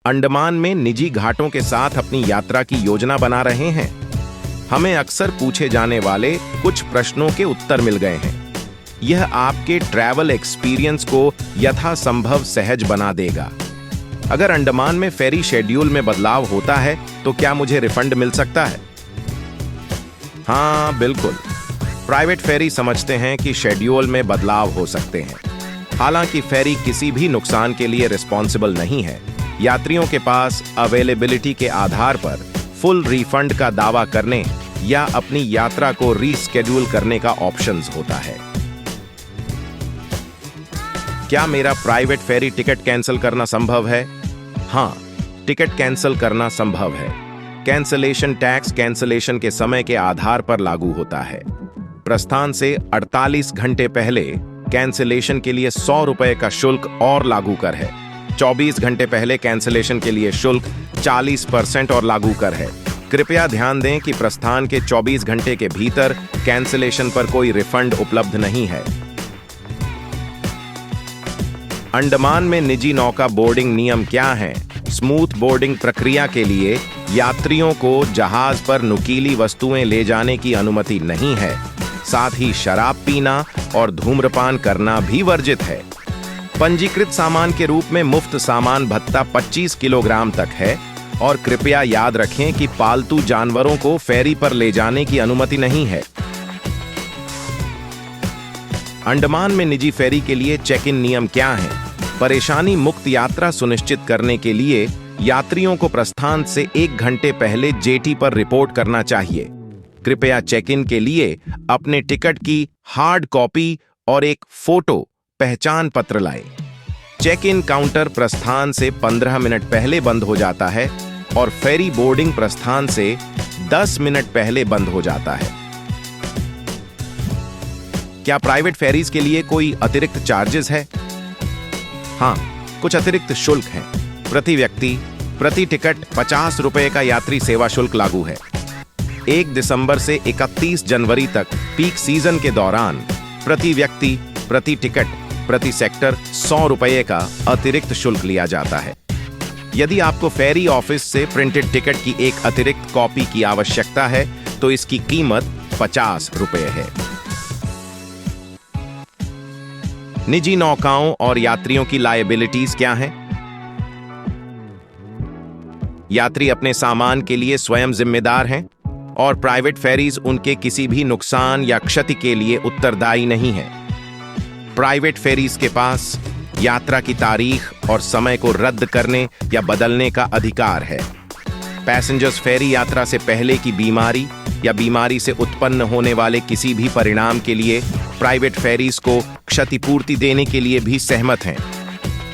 अंडमान में निजी घाटों के साथ अपनी यात्रा की योजना बना रहे हैं? हमें अक्सर पूछे जाने वाले कुछ प्रश्नों के उत्तर मिल गए हैं। यह आपके ट्रैवल एक्सपीरियंस को यथासंभव सहज बना देगा। अगर अंडमान में फेरी शेड्यूल में बदलाव होता है तो क्या मुझे रिफंड मिल सकता है? हाँ, बिल्कुल। प्राइवेट फेरी समझते हैं कि शेड्यूल में बदलाव हो सकते हैं। हालांकि फेरी किसी भी नुकसान के लिए रिस्पॉन्सिबल नहीं है। यात्रियों के पास अवेलेबिलिटी के आधार पर फुल रिफंड का दावा करने या अपनी यात्रा को रीस्केड्यूल करने का ऑप्शंस होता है। क्या मेरा प्राइवेट फेरी टिकट कैंसिल करना संभव है? हाँ, टिकट कैंसिल करना संभव है। कैंसिलेशन टैक्स कैंसिलेशन के समय के आधार पर लागू होता है। प्रस्थान से 48 घंटे पहले कैंसिलेशन के लिए 100 रुपए का शुल्क और लागू कर है। 24 घंटे पहले कैंसिलेशन के लिए शुल्क 40% और लागू कर है। कृपया ध्यान दें कि प्रस्थान के 24 घंटे के भीतर कैंसिलेशन पर कोई रिफंड उपलब्ध नहीं है। अंडमान में निजी नौका बोर्डिंग नियम क्या हैं? स्मूथ बोर्डिंग प्रक्रिया के लिए यात्रियों को जहाज पर नुकीली वस्तुएं ले जाने की अनुमति नहीं है। साथ ही शराब पीना और धूम्रपान करना भी वर्जित है। पंजीकृत सामान के रूप में मुफ्त सामान भत्ता 25 किलोग्राम तक है और कृपया याद रखें कि पालतू जानवरों को फेरी पर ले जाने की अनुमति नहीं है। अंडमान में निजी फेरी के लिए चेक इन नियम क्या हैं? परेशानी मुक्त यात्रा सुनिश्चित करने के लिए यात्रियों को प्रस्थान से 1 घंटे पहले जेटी पर रिपोर्ट करना चाहिए। कृपया चेक इन के लिए अपने टिकट की हार्ड कॉपी और एक फोटो पहचान पत्र लाएं। चेक इन काउंटर प्रस्थान से 15 मिनट पहले बंद हो जाता है और फेरी बोर्डिंग प्रस्थान से 10 मिनट पहले बंद हो जाता है। क्या प्राइवेट फेरीज के लिए कोई अतिरिक्त चार्जेस है? हाँ, कुछ अतिरिक्त शुल्क हैं। प्रति व्यक्ति प्रति टिकट 50 रुपए का यात्री सेवा शुल्क लागू है। 1 दिसंबर से 31 जनवरी तक पीक सीजन के दौरान प्रति व्यक्ति प्रति टिकट प्रति सेक्टर 100 रुपये का अतिरिक्त शुल्क लिया जाता है। यदि आपको फेरी ऑफिस से प्रिंटेड टिकट की एक अतिरिक्त कॉपी की आवश्यकता है तो इसकी कीमत 50 रुपये है। निजी नौकाओं और यात्रियों की लायबिलिटीज क्या हैं? यात्री अपने सामान के लिए स्वयं जिम्मेदार हैं और प्राइवेट फेरीज उनके किसी भी नुकसान या क्षति के लिए उत्तरदायी नहीं है। प्राइवेट फेरीज के पास यात्रा की तारीख और समय को रद्द करने या बदलने का अधिकार है। पैसेंजर्स फेरी यात्रा से पहले की बीमारी या बीमारी से उत्पन्न होने वाले किसी भी परिणाम के लिए प्राइवेट फेरीज को क्षतिपूर्ति देने के लिए भी सहमत हैं।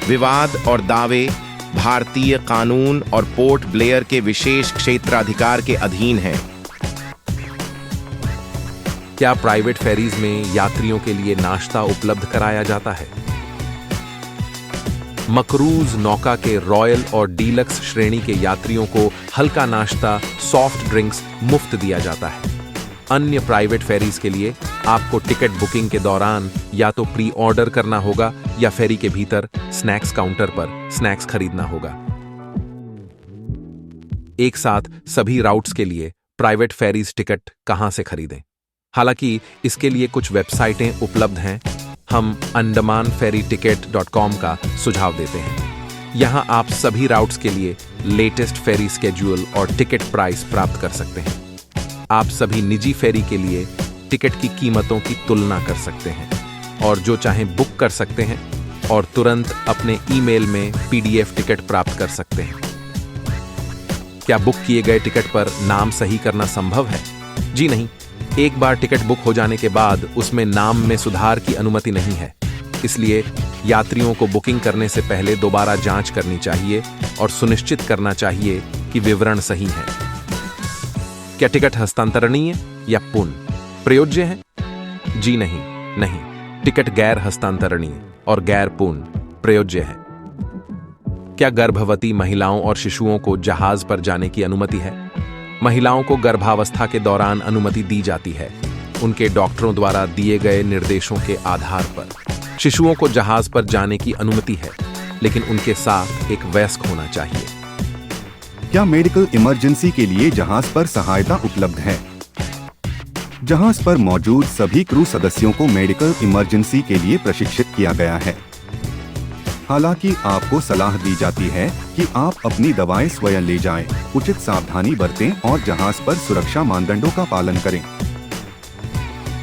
विवाद और दावे भारतीय कानून और पोर्ट ब्लेयर के विशेष क्षेत्राधिकार के अधीन हैं। क्या प्राइवेट फेरीज में यात्रियों के लिए नाश्ता उपलब्ध कराया जाता है? मक्रूज नौका के रॉयल और डीलक्स श्रेणी के यात्रियों को हल्का नाश्ता, सॉफ्ट ड्रिंक्स मुफ्त दिया जाता है। अन्य प्राइवेट फेरीज के लिए आपको टिकट बुकिंग के दौरान या तो प्री ऑर्डर करना होगा या फेरी के भीतर स्नैक्स काउंटर पर स्नैक्स खरीदना होगा। एक साथ सभी राउट्स के लिए प्राइवेट फेरीज टिकट कहां से खरीदें? हालांकि इसके लिए कुछ वेबसाइटें उपलब्ध हैं। हम andamanferryticket.com का सुझाव देते हैं। यहां आप सभी राउट्स के लिए लेटेस्ट फेरी स्केड्यूल और टिकट प्राइस प्राप्त कर सकते हैं। आप सभी निजी फेरी के लिए टिकट की कीमतों की तुलना कर सकते हैं और जो चाहें बुक कर सकते हैं और तुरंत अपने ईमेल में PDF टिकट प्राप्त कर सकते हैं। क्या बुक किए गए टिकट पर नाम सही करना संभव है? जी नहीं। एक बार टिकट बुक हो जाने के बाद उसमें नाम में सुधार की अनुमति नहीं है। इसलिए यात्रियों को बुकिंग करने से पहले दोबारा जांच करनी चाहिए और सुनिश्चित करना चाहिए कि विवरण सही है। क्या टिकट हस्तांतरणीय या पुनः प्रयोज्य है? जी नहीं। टिकट गैर हस्तांतरणीय और गैर पुनः प्रयोज्य है। क्या गर्भवती महिलाओं और शिशुओं को जहाज पर जाने की अनुमति है? महिलाओं को गर्भावस्था के दौरान अनुमति दी जाती है, उनके डॉक्टरों द्वारा दिए गए निर्देशों के आधार पर। शिशुओं को जहाज पर जाने की अनुमति है, लेकिन उनके साथ एक वयस्क होना चाहिए। क्या मेडिकल इमरजेंसी के लिए जहाज पर सहायता उपलब्ध है? जहाज पर मौजूद सभी क्रू सदस्यों को मेडिकल इमरजेंसी के लिए प्रशिक्षित किया गया है। हालांकि आपको सलाह दी जाती है कि आप अपनी दवाएं स्वयं ले जाएं, उचित सावधानी बरतें और जहाज पर सुरक्षा मानदंडों का पालन करें।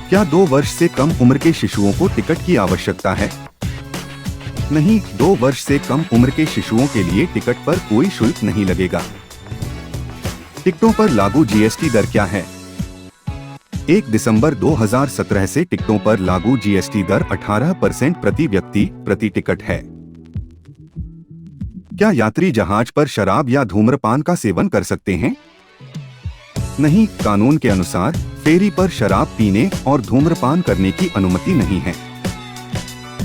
क्या 2 वर्ष से कम उम्र के शिशुओं को टिकट की आवश्यकता है? नहीं, 2 वर्ष से कम उम्र के शिशुओं के लिए टिकट पर कोई शुल्क नहीं लगेगा। टिकटों पर लागू जीएसटी दर क्या है? 1 दिसंबर 2017 से टिकटों पर लागू जीएसटी दर 18% प्रति व्यक्ति प्रति टिकट है। क्या यात्री जहाज पर शराब या धूम्रपान का सेवन कर सकते हैं? नहीं, कानून के अनुसार फेरी पर शराब पीने और धूम्रपान करने की अनुमति नहीं है।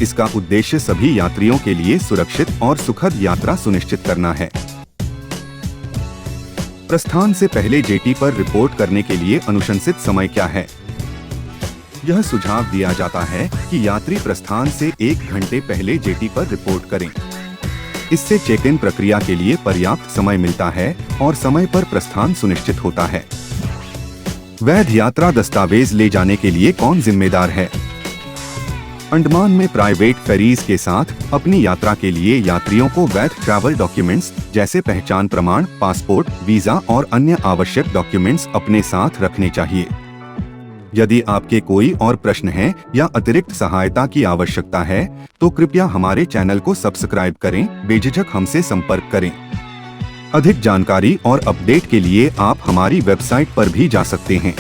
इसका उद्देश्य सभी यात्रियों के लिए सुरक्षित और सुखद यात्रा सुनिश्चित करना है। प्रस्थान से पहले जेटी पर रिपोर्ट करने के लिए अनुशंसित समय क्या है? यह सुझाव दिया जाता है कि यात्री प्रस्थान से 1 घंटे पहले जेटी पर रिपोर्ट करें। इससे चेक इन प्रक्रिया के लिए पर्याप्त समय मिलता है और समय पर प्रस्थान सुनिश्चित होता है। वैध यात्रा दस्तावेज ले जाने के लिए कौन जिम्मेदार है? अंडमान में प्राइवेट फेरीज के साथ अपनी यात्रा के लिए यात्रियों को वैध ट्रैवल डॉक्यूमेंट्स जैसे पहचान प्रमाण, पासपोर्ट, वीजा और अन्य आवश्यक डॉक्यूमेंट्स अपने साथ रखने चाहिए। यदि आपके कोई और प्रश्न हैं या अतिरिक्त सहायता की आवश्यकता है तो कृपया हमारे चैनल को सब्सक्राइब करें, बेझिझक हमसे संपर्क करें। अधिक जानकारी और अपडेट के लिए आप हमारी वेबसाइट पर भी जा सकते हैं।